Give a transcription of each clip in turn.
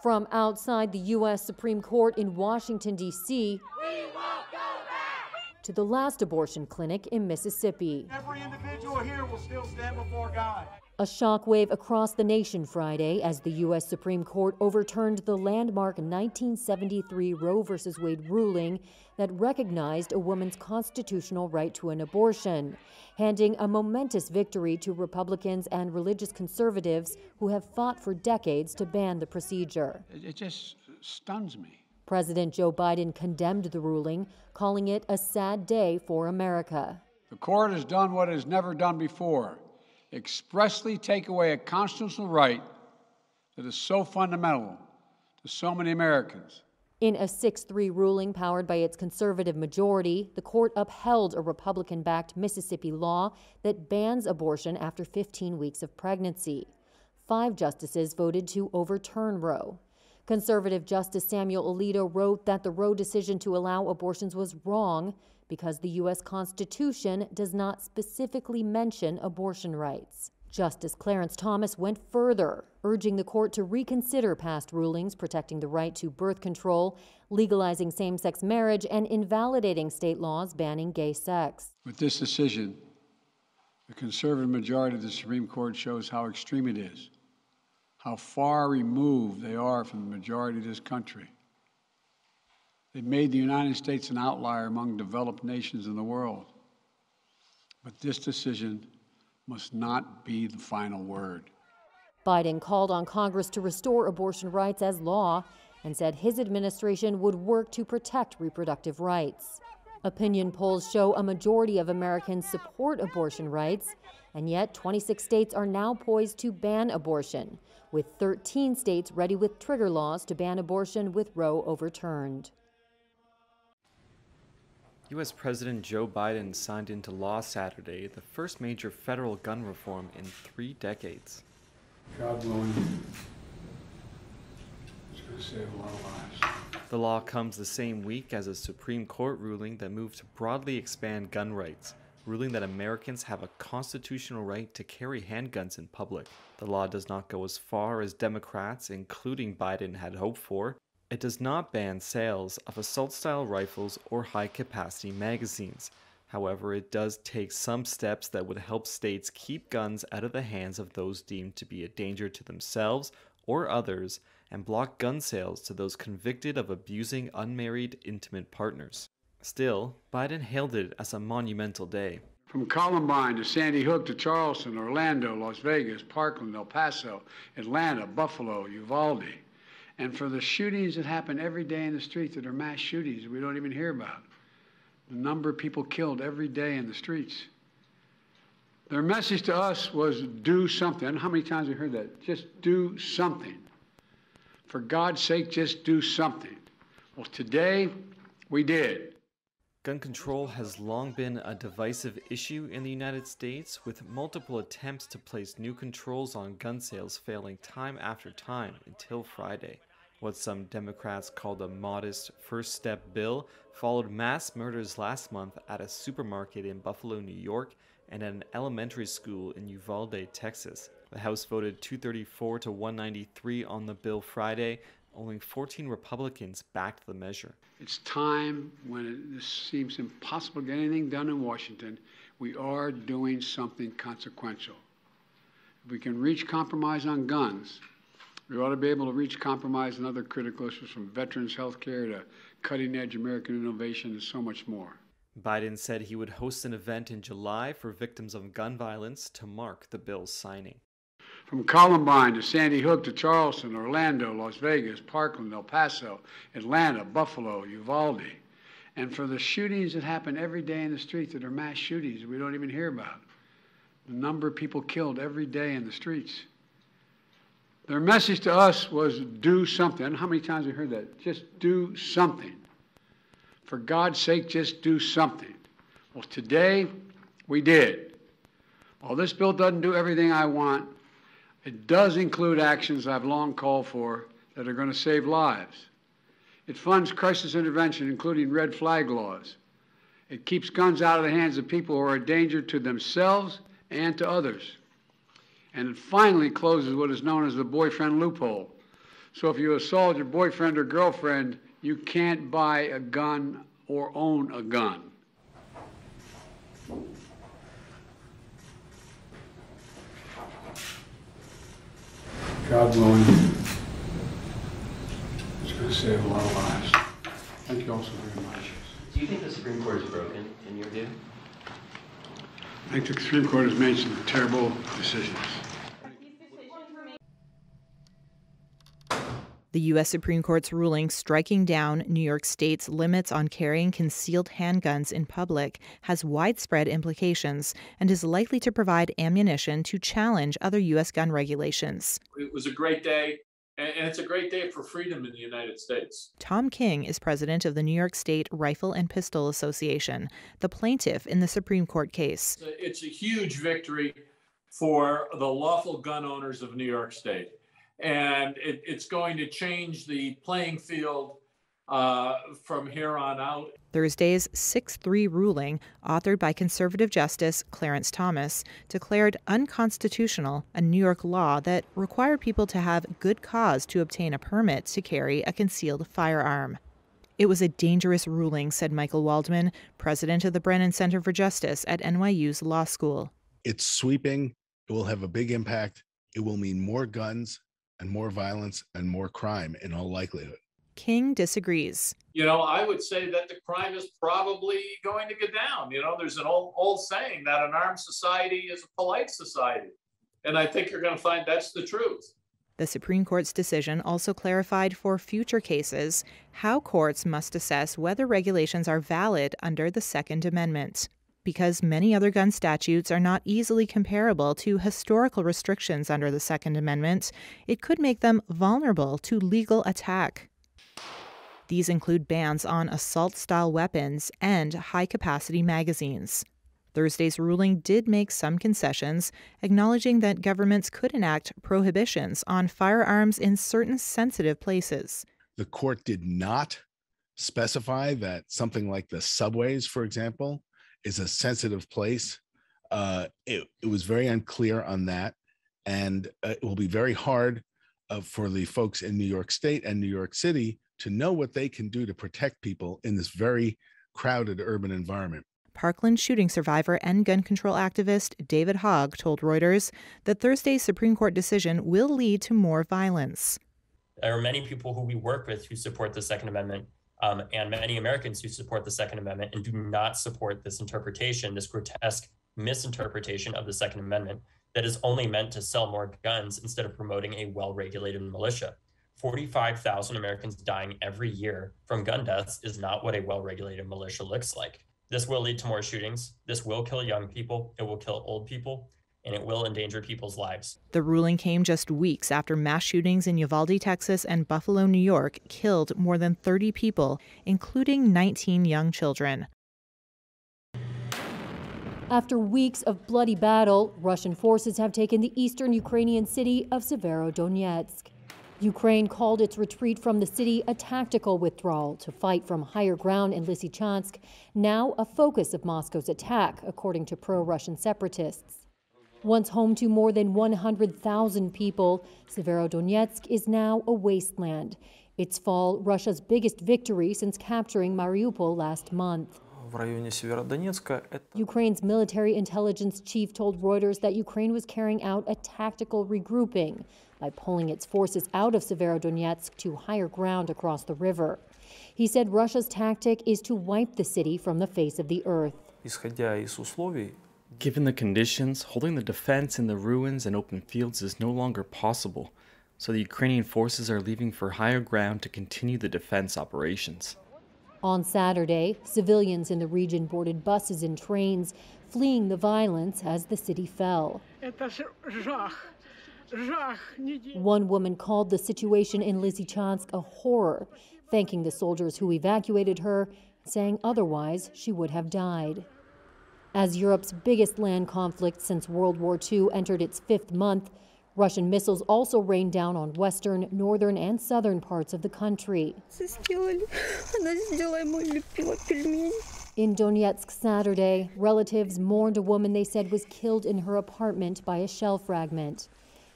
From outside the U.S. Supreme Court in Washington, D.C., to the last abortion clinic in Mississippi. Every individual here will still stand before God. A shockwave across the nation Friday as the U.S. Supreme Court overturned the landmark 1973 Roe v. Wade ruling that recognized a woman's constitutional right to an abortion, handing a momentous victory to Republicans and religious conservatives who have fought for decades to ban the procedure. It just stuns me. President Joe Biden condemned the ruling, calling it a sad day for America. The court has done what it has never done before, expressly take away a constitutional right that is so fundamental to so many Americans. In a 6-3 ruling powered by its conservative majority, the court upheld a Republican-backed Mississippi law that bans abortion after 15 weeks of pregnancy. 5 justices voted to overturn Roe. Conservative Justice Samuel Alito wrote that the Roe decision to allow abortions was wrong because the U.S. Constitution does not specifically mention abortion rights. Justice Clarence Thomas went further, urging the court to reconsider past rulings protecting the right to birth control, legalizing same-sex marriage, and invalidating state laws banning gay sex. With this decision, the conservative majority of the Supreme Court shows how extreme it is, how far removed they are from the majority of this country. They've made the United States an outlier among developed nations in the world. But this decision must not be the final word. Biden called on Congress to restore abortion rights as law and said his administration would work to protect reproductive rights. Opinion polls show a majority of Americans support abortion rights, and yet 26 states are now poised to ban abortion, with 13 states ready with trigger laws to ban abortion with Roe overturned. U.S. President Joe Biden signed into law Saturday the first major federal gun reform in 3 decades. God willing, it's going to save a lot of lives. The law comes the same week as a Supreme Court ruling that moved to broadly expand gun rights, ruling that Americans have a constitutional right to carry handguns in public. The law does not go as far as Democrats, including Biden, had hoped for. It does not ban sales of assault-style rifles or high-capacity magazines. However, it does take some steps that would help states keep guns out of the hands of those deemed to be a danger to themselves or others, and block gun sales to those convicted of abusing unmarried intimate partners. Still, Biden hailed it as a monumental day. From Columbine to Sandy Hook to Charleston, Orlando, Las Vegas, Parkland, El Paso, Atlanta, Buffalo, Uvalde. And for the shootings that happen every day in the streets that are mass shootings we don't even hear about. The number of people killed every day in the streets. Their message to us was do something. I don't know how many times we heard that. Just do something. For God's sake, just do something. Well, today we did. Gun control has long been a divisive issue in the United States, with multiple attempts to place new controls on gun sales failing time after time until Friday. What some Democrats called a modest first step bill followed mass murders last month at a supermarket in Buffalo, New York, and at an elementary school in Uvalde, Texas. The House voted 234 to 193 on the bill Friday. Only 14 Republicans backed the measure. It's time when it seems impossible to get anything done in Washington. We are doing something consequential. If we can reach compromise on guns, we ought to be able to reach compromise on other critical issues, from veterans' health care to cutting-edge American innovation and so much more. Biden said he would host an event in July for victims of gun violence to mark the bill's signing. From Columbine to Sandy Hook to Charleston, Orlando, Las Vegas, Parkland, El Paso, Atlanta, Buffalo, Uvalde. And for the shootings that happen every day in the streets that are mass shootings we don't even hear about. The number of people killed every day in the streets. Their message to us was do something. I don't know how many times we heard that. Just do something. For God's sake, just do something. Well, today we did. While this bill doesn't do everything I want, it does include actions I've long called for that are going to save lives. It funds crisis intervention, including red flag laws. It keeps guns out of the hands of people who are a danger to themselves and to others. And it finally closes what is known as the boyfriend loophole, So if you assault your boyfriend or girlfriend, you can't buy a gun or own a gun. God willing, it's going to save a lot of lives. Thank you all so very much. Do you think the Supreme Court is broken, in your view? I think the Supreme Court has made some terrible decisions. The U.S. Supreme Court's ruling striking down New York State's limits on carrying concealed handguns in public has widespread implications and is likely to provide ammunition to challenge other U.S. gun regulations. It was a great day, and it's a great day for freedom in the United States. Tom King is president of the New York State Rifle and Pistol Association, the plaintiff in the Supreme Court case. It's a huge victory for the lawful gun owners of New York State. And it's going to change the playing field from here on out. Thursday's 6-3 ruling, authored by conservative Justice Clarence Thomas, declared unconstitutional a New York law that required people to have good cause to obtain a permit to carry a concealed firearm. It was a dangerous ruling, said Michael Waldman, president of the Brennan Center for Justice at NYU's law school. It's sweeping. It will have a big impact. It will mean more guns and more violence and more crime in all likelihood. King disagrees. You know, I would say that the crime is probably going to go down. You know, there's an old saying that an armed society is a polite society. And I think you're going to find that's the truth. The Supreme Court's decision also clarified for future cases how courts must assess whether regulations are valid under the Second Amendment. Because many other gun statutes are not easily comparable to historical restrictions under the Second Amendment, it could make them vulnerable to legal attack. These include bans on assault-style weapons and high-capacity magazines. Thursday's ruling did make some concessions, acknowledging that governments could enact prohibitions on firearms in certain sensitive places. The court did not specify that something like the subways, for example, is a sensitive place. It was very unclear on that. And it will be very hard for the folks in New York State and New York City to know what they can do to protect people in this very crowded urban environment. Parkland shooting survivor and gun control activist David Hogg told Reuters that Thursday's Supreme Court decision will lead to more violence. There are many people who we work with who support the Second Amendment, and many Americans who support the Second Amendment and do not support this interpretation, this grotesque misinterpretation of the Second Amendment that is only meant to sell more guns instead of promoting a well-regulated militia. 45,000 Americans dying every year from gun deaths is not what a well-regulated militia looks like. This will lead to more shootings. This will kill young people. It will kill old people. And it will endanger people's lives. The ruling came just weeks after mass shootings in Uvalde, Texas and Buffalo, New York killed more than 30 people, including 19 young children. After weeks of bloody battle, Russian forces have taken the eastern Ukrainian city of Severodonetsk. Ukraine called its retreat from the city a tactical withdrawal to fight from higher ground in Lysychansk, now a focus of Moscow's attack, according to pro-Russian separatists. Once home to more than 100,000 people, Severodonetsk is now a wasteland. Its fall, Russia's biggest victory since capturing Mariupol last month. Ukraine's military intelligence chief told Reuters that Ukraine was carrying out a tactical regrouping by pulling its forces out of Severodonetsk to higher ground across the river. He said Russia's tactic is to wipe the city from the face of the earth. Given the conditions, holding the defense in the ruins and open fields is no longer possible, so the Ukrainian forces are leaving for higher ground to continue the defense operations. On Saturday, civilians in the region boarded buses and trains, fleeing the violence as the city fell. One woman called the situation in Lysychansk a horror, thanking the soldiers who evacuated her, saying otherwise she would have died. As Europe's biggest land conflict since World War II entered its 5th month, Russian missiles also rained down on western, northern, and southern parts of the country. In Donetsk Saturday, relatives mourned a woman they said was killed in her apartment by a shell fragment.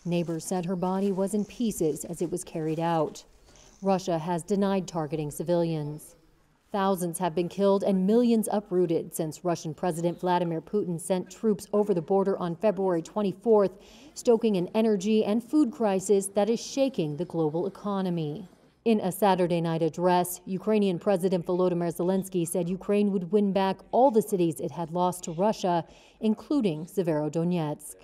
Neighbors said her body was in pieces as it was carried out. Russia has denied targeting civilians. Thousands have been killed and millions uprooted since Russian President Vladimir Putin sent troops over the border on February 24th, stoking an energy and food crisis that is shaking the global economy. In a Saturday night address, Ukrainian President Volodymyr Zelensky said Ukraine would win back all the cities it had lost to Russia, including Severodonetsk.